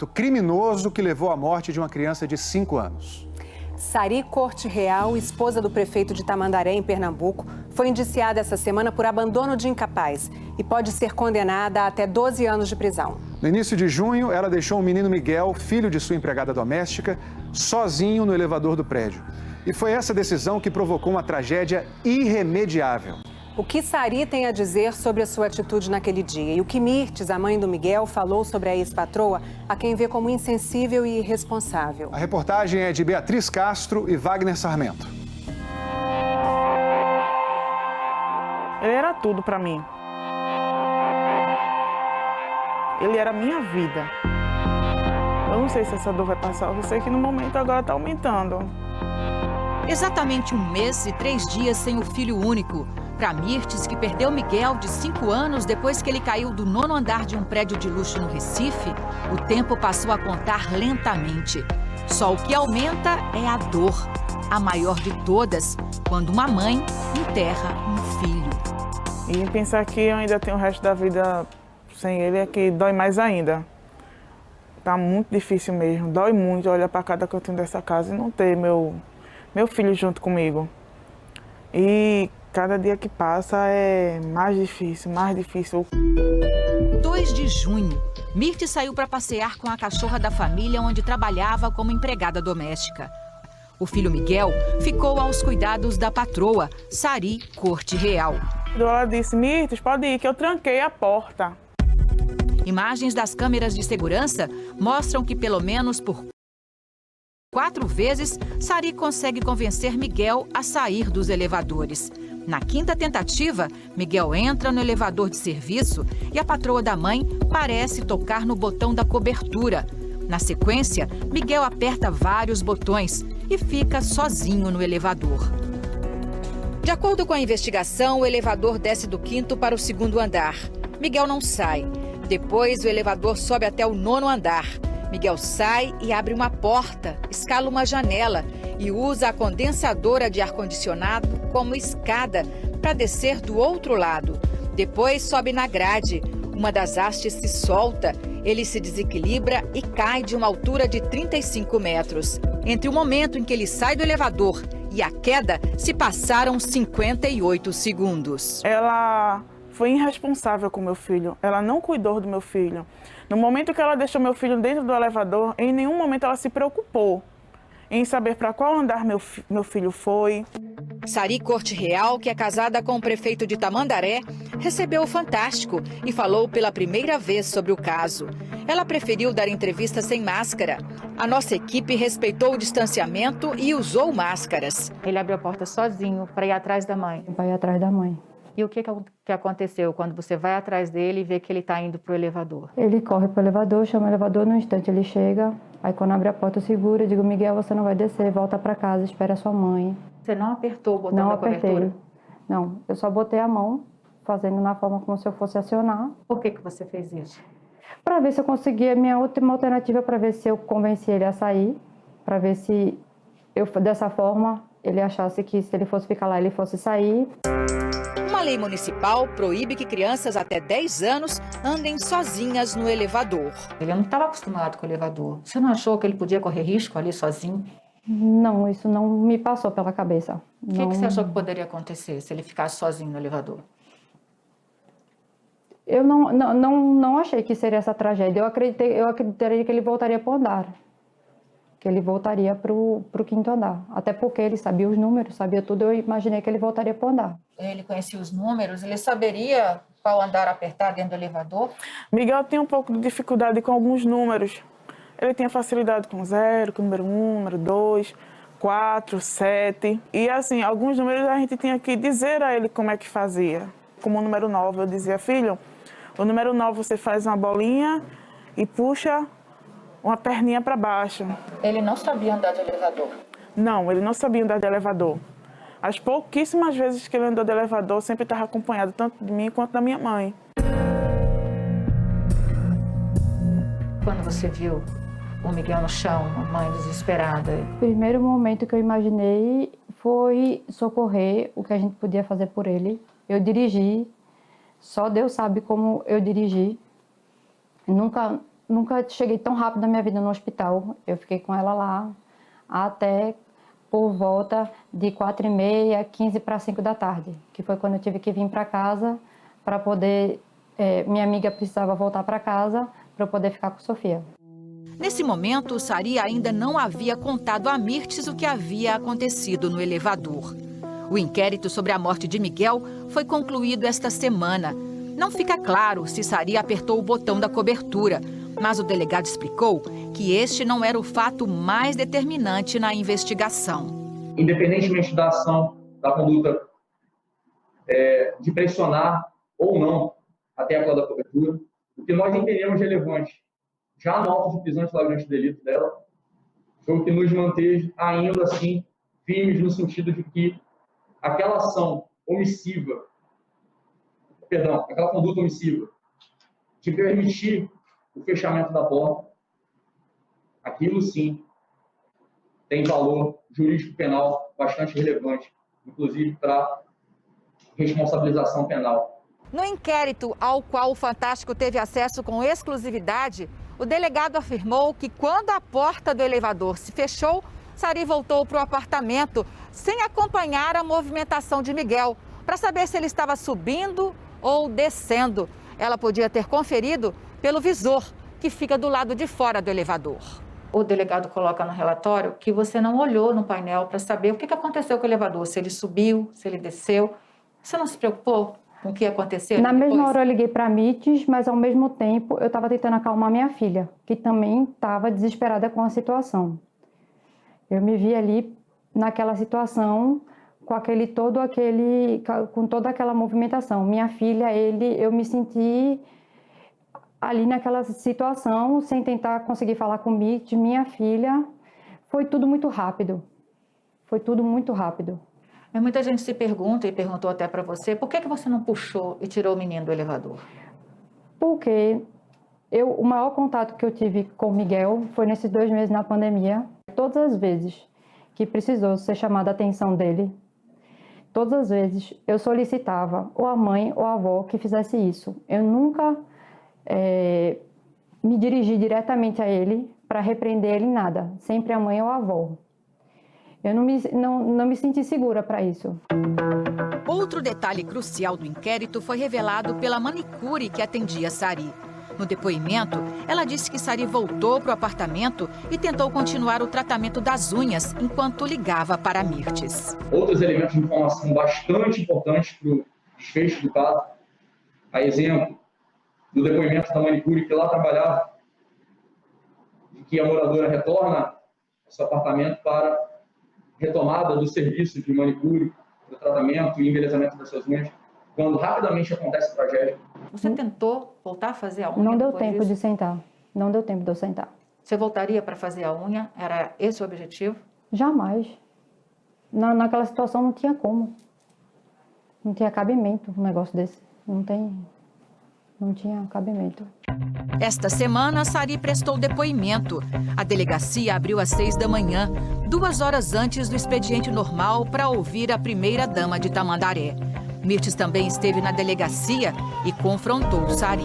ato criminoso que levou à morte de uma criança de 5 anos. Sari Corte Real, esposa do prefeito de Tamandaré, em Pernambuco, foi indiciada essa semana por abandono de incapaz e pode ser condenada a até 12 anos de prisão. No início de junho, ela deixou o menino Miguel, filho de sua empregada doméstica, sozinho no elevador do prédio. E foi essa decisão que provocou uma tragédia irremediável. O que Sari tem a dizer sobre a sua atitude naquele dia e o que Mirtes, a mãe do Miguel, falou sobre a ex-patroa, a quem vê como insensível e irresponsável. A reportagem é de Beatriz Castro e Wagner Sarmento. Ele era tudo para mim. Ele era a minha vida. Eu não sei se essa dor vai passar, eu sei que no momento agora está aumentando. Exatamente 1 mês e 3 dias sem o filho único. Para Mirtes, que perdeu Miguel de 5 anos depois que ele caiu do 9º andar de um prédio de luxo no Recife, o tempo passou a contar lentamente. Só o que aumenta é a dor, a maior de todas, quando uma mãe enterra um filho. E pensar que eu ainda tenho o resto da vida sem ele é que dói mais ainda. Tá muito difícil mesmo, dói muito olhar para cada cantinho dessa casa e não ter meu filho junto comigo. E cada dia que passa é mais difícil, mais difícil. 2 de junho, Mirtes saiu para passear com a cachorra da família onde trabalhava como empregada doméstica. O filho Miguel ficou aos cuidados da patroa, Sari Corte Real. Ela disse, Mirtes, pode ir, que eu tranquei a porta. Imagens das câmeras de segurança mostram que pelo menos por 4 vezes, Sari consegue convencer Miguel a sair dos elevadores. Na 5ª tentativa, Miguel entra no elevador de serviço e a patroa da mãe parece tocar no botão da cobertura. Na sequência, Miguel aperta vários botões e fica sozinho no elevador. De acordo com a investigação, o elevador desce do 5º para o 2º andar. Miguel não sai. Depois, o elevador sobe até o 9º andar. Miguel sai e abre uma porta, escala uma janela e usa a condensadora de ar-condicionado como escada para descer do outro lado. Depois sobe na grade. Uma das hastes se solta, ele se desequilibra e cai de uma altura de 35 metros. Entre o momento em que ele sai do elevador e a queda, se passaram 58 segundos. Ela foi irresponsável com meu filho, ela não cuidou do meu filho. No momento que ela deixou meu filho dentro do elevador, em nenhum momento ela se preocupou em saber para qual andar meu filho foi. Sari Corte Real, que é casada com o prefeito de Tamandaré, recebeu o Fantástico e falou pela primeira vez sobre o caso. Ela preferiu dar entrevista sem máscara. A nossa equipe respeitou o distanciamento e usou máscaras. Ele abriu a porta sozinho para ir atrás da mãe. Vai atrás da mãe. E o que aconteceu quando você vai atrás dele e vê que ele está indo para o elevador? Ele corre para o elevador, chama o elevador, no instante ele chega. Aí quando abre a porta eu seguro, eu digo, Miguel, você não vai descer, volta para casa, espera a sua mãe. Você não apertou o botão da cobertura? Não, eu só botei a mão, fazendo na forma como se eu fosse acionar. Por que você fez isso? Para ver se eu conseguia, minha última alternativa para ver se eu convenci ele a sair, para ver se eu, dessa forma, ele achasse que se ele fosse ficar lá, ele fosse sair. Uma lei municipal proíbe que crianças até 10 anos andem sozinhas no elevador. Ele não estava acostumado com o elevador. Você não achou que ele podia correr risco ali sozinho? Não, isso não me passou pela cabeça. O que você achou que poderia acontecer se ele ficasse sozinho no elevador? Eu não achei que seria essa tragédia. Eu acreditaria que ele voltaria para o andar. Que ele voltaria para o 5º andar. Até porque ele sabia os números, sabia tudo. Eu imaginei que ele voltaria para o andar. Ele conhecia os números, ele saberia qual andar apertar dentro do elevador? Miguel tem um pouco de dificuldade com alguns números. Ele tinha facilidade com 0, com o número 1, número 2, 4, 7. E assim, alguns números a gente tinha que dizer a ele como é que fazia. Como o número 9, eu dizia, filho, o número 9 você faz uma bolinha e puxa uma perninha para baixo. Ele não sabia andar de elevador? Não, ele não sabia andar de elevador. As pouquíssimas vezes que ele andou de elevador, sempre estava acompanhado tanto de mim quanto da minha mãe. Quando você viu o Miguel no chão, a mãe desesperada? O primeiro momento que eu imaginei foi socorrer, o que a gente podia fazer por ele. Eu dirigi, só Deus sabe como eu dirigi. Nunca nunca cheguei tão rápido na minha vida no hospital. Eu fiquei com ela lá até por volta de 4h30, 15 para 5 da tarde, que foi quando eu tive que vir para casa para poder... minha amiga precisava voltar para casa para eu poder ficar com Sofia. Nesse momento, Sari ainda não havia contado a Mirtes o que havia acontecido no elevador. O inquérito sobre a morte de Miguel foi concluído esta semana. Não fica claro se Sari apertou o botão da cobertura, mas o delegado explicou que este não era o fato mais determinante na investigação. Independentemente da ação, da conduta de pressionar ou não a tecla da cobertura, o que nós entendemos relevante, já no auto de prisão de flagrante delito dela, foi o que nos manteve ainda assim firmes no sentido de que aquela ação omissiva, aquela conduta omissiva de permitir o fechamento da porta, aquilo sim tem valor jurídico penal bastante relevante, inclusive para responsabilização penal. No inquérito ao qual o Fantástico teve acesso com exclusividade, o delegado afirmou que quando a porta do elevador se fechou, Sari voltou para o apartamento sem acompanhar a movimentação de Miguel, para saber se ele estava subindo ou descendo. Ela podia ter conferido pelo visor, que fica do lado de fora do elevador. O delegado coloca no relatório que você não olhou no painel para saber o que aconteceu com o elevador, se ele subiu, se ele desceu. Você não se preocupou com o que aconteceu? Na mesma hora eu liguei para a Mirtes, mas ao mesmo tempo eu estava tentando acalmar minha filha, que também estava desesperada com a situação. Eu me vi ali naquela situação com toda aquela movimentação. Minha filha, eu me senti ali naquela situação, sem tentar conseguir falar com Mirtes, minha filha. Foi tudo muito rápido. Foi tudo muito rápido. Mas muita gente se pergunta, e perguntou até para você, por que você não puxou e tirou o menino do elevador? Porque o maior contato que eu tive com o Miguel foi nesses 2 meses na pandemia. Todas as vezes que precisou ser chamada a atenção dele, todas as vezes eu solicitava ou a mãe ou a avó que fizesse isso. Eu nunca me dirigi diretamente a ele para repreender ele em nada, sempre a mãe ou a avó. Eu não me senti segura para isso. Outro detalhe crucial do inquérito foi revelado pela manicure que atendia Sari. No depoimento, ela disse que Sari voltou para o apartamento e tentou continuar o tratamento das unhas enquanto ligava para Mirtes. Outros elementos de informação bastante importantes para o desfecho do caso, a exemplo do depoimento da manicure que lá trabalhava, de que a moradora retorna ao seu apartamento para retomada do serviço de manicure, do tratamento e embelezamento das suas unhas, quando rapidamente acontece a tragédia. Você tentou voltar a fazer a unha? Não deu tempo de sentar. Não deu tempo de eu sentar. Você voltaria para fazer a unha? Era esse o objetivo? Jamais. Naquela situação não tinha como. Não tinha cabimento um negócio desse. Não tinha cabimento. Esta semana, Sari prestou depoimento. A delegacia abriu às 6 da manhã, 2 horas antes do expediente normal, para ouvir a primeira-dama de Tamandaré. Mirtes também esteve na delegacia e confrontou Sari.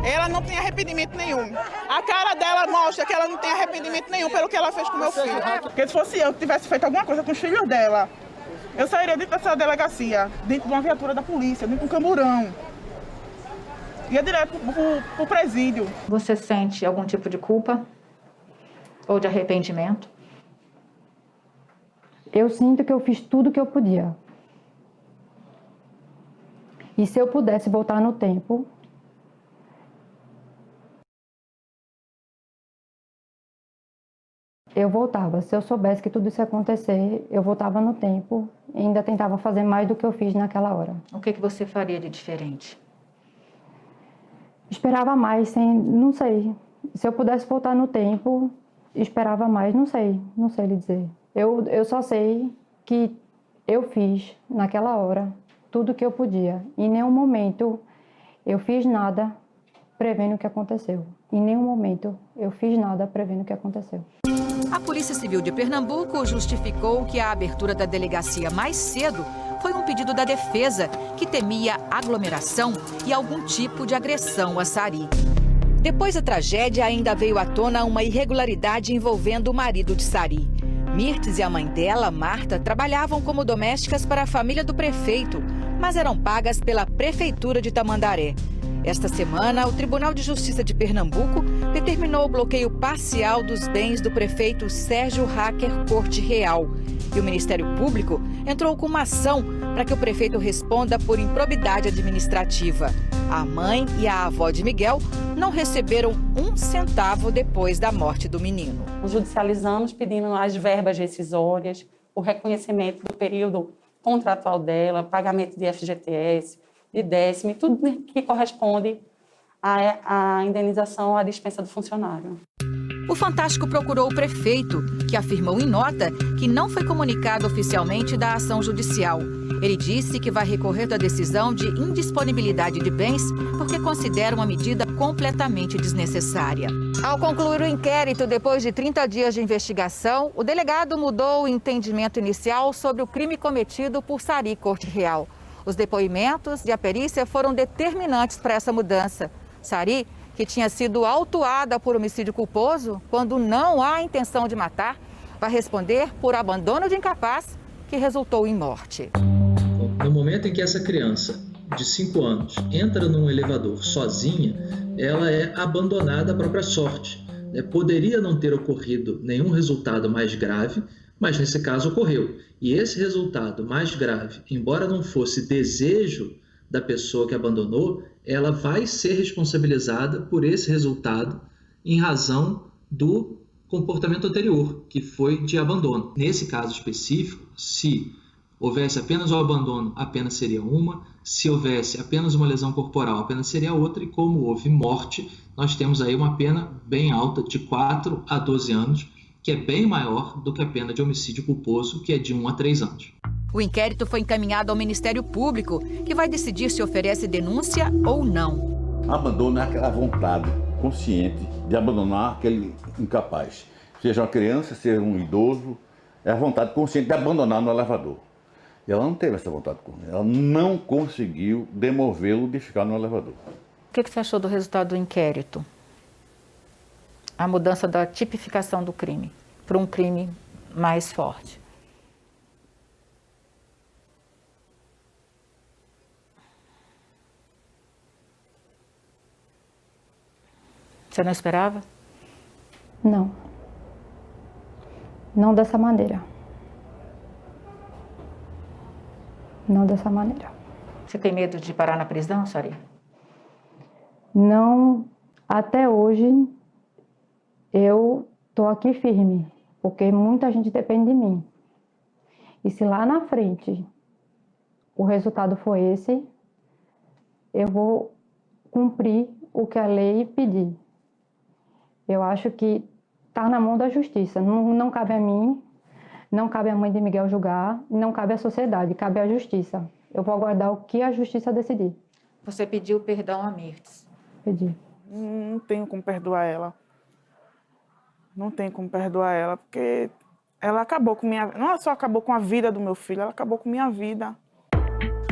Ela não tem arrependimento nenhum. A cara dela mostra que ela não tem arrependimento nenhum pelo que ela fez com meu filho. Porque se fosse eu que tivesse feito alguma coisa com os filhos dela, eu sairia dentro dessa delegacia, dentro de uma viatura da polícia, dentro de um camburão. Ia direto pro presídio. Você sente algum tipo de culpa ou de arrependimento? Eu sinto que eu fiz tudo o que eu podia. E se eu pudesse voltar no tempo, eu voltava. Se eu soubesse que tudo isso ia acontecer, eu voltava no tempo e ainda tentava fazer mais do que eu fiz naquela hora. O que você faria de diferente? Esperava mais, não sei. Se eu pudesse voltar no tempo, esperava mais, não sei lhe dizer. Eu só sei que eu fiz, naquela hora, tudo o que eu podia. Em nenhum momento eu fiz nada prevendo o que aconteceu. Em nenhum momento eu fiz nada prevendo o que aconteceu. A Polícia Civil de Pernambuco justificou que a abertura da delegacia mais cedo foi um pedido da defesa, que temia aglomeração e algum tipo de agressão a Sari. Depois da tragédia, ainda veio à tona uma irregularidade envolvendo o marido de Sari. Mirtes e a mãe dela, Marta, trabalhavam como domésticas para a família do prefeito, mas eram pagas pela Prefeitura de Tamandaré. Esta semana, o Tribunal de Justiça de Pernambuco determinou o bloqueio parcial dos bens do prefeito Sérgio Hacker Corte Real. E o Ministério Público entrou com uma ação para que o prefeito responda por improbidade administrativa. A mãe e a avó de Miguel não receberam 1 centavo depois da morte do menino. Judicializamos pedindo as verbas rescisórias, o reconhecimento do período contratual dela, pagamento de FGTS, de décimo, tudo que corresponde à indenização, à dispensa do funcionário. O Fantástico procurou o prefeito, que afirmou em nota que não foi comunicado oficialmente da ação judicial. Ele disse que vai recorrer da decisão de indisponibilidade de bens porque considera uma medida completamente desnecessária. Ao concluir o inquérito, depois de 30 dias de investigação, o delegado mudou o entendimento inicial sobre o crime cometido por Sari Corte Real. Os depoimentos e a perícia foram determinantes para essa mudança. Sari, que tinha sido autuada por homicídio culposo, quando não há intenção de matar, vai responder por abandono de incapaz, que resultou em morte. No momento em que essa criança de 5 anos entra num elevador sozinha, ela é abandonada à própria sorte. Poderia não ter ocorrido nenhum resultado mais grave, mas nesse caso ocorreu. E esse resultado mais grave, embora não fosse desejo da pessoa que abandonou, ela vai ser responsabilizada por esse resultado em razão do comportamento anterior, que foi de abandono. Nesse caso específico, se houvesse apenas o abandono, a pena seria uma. Se houvesse apenas uma lesão corporal, a pena seria outra. E como houve morte, nós temos aí uma pena bem alta, de 4 a 12 anos, que é bem maior do que a pena de homicídio culposo, que é de 1 a 3 anos. O inquérito foi encaminhado ao Ministério Público, que vai decidir se oferece denúncia ou não. Abandono é aquela vontade consciente de abandonar aquele incapaz. Seja uma criança, seja um idoso, é a vontade consciente de abandonar no elevador. E ela não teve essa vontade consciente. Ela não conseguiu demovê-lo de ficar no elevador. O que você achou do resultado do inquérito? A mudança da tipificação do crime para um crime mais forte. Você não esperava? Não. Não dessa maneira. Não dessa maneira. Você tem medo de parar na prisão, Sari? Não, até hoje eu estou aqui firme, porque muita gente depende de mim. E se lá na frente o resultado for esse, eu vou cumprir o que a lei pedir. Eu acho que está na mão da justiça. Não cabe a mim, não cabe à mãe de Miguel julgar, não cabe à sociedade, cabe à justiça. Eu vou aguardar o que a justiça decidir. Você pediu perdão a Mirtes? Pedi. Não tenho como perdoar ela. Não tenho como perdoar ela, porque ela acabou com minha... Não só acabou com a vida do meu filho, ela acabou com minha vida.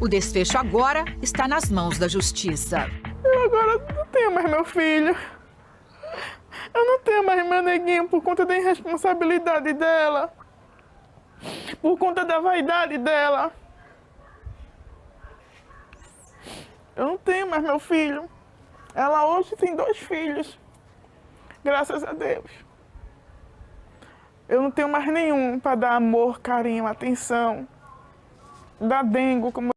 O desfecho agora está nas mãos da justiça. Eu agora não tenho mais meu filho. Eu não tenho mais meu neguinho por conta da irresponsabilidade dela. Por conta da vaidade dela. Eu não tenho mais meu filho. Ela hoje tem 2 filhos. Graças a Deus. Eu não tenho mais nenhum para dar amor, carinho, atenção. Dar dengo, como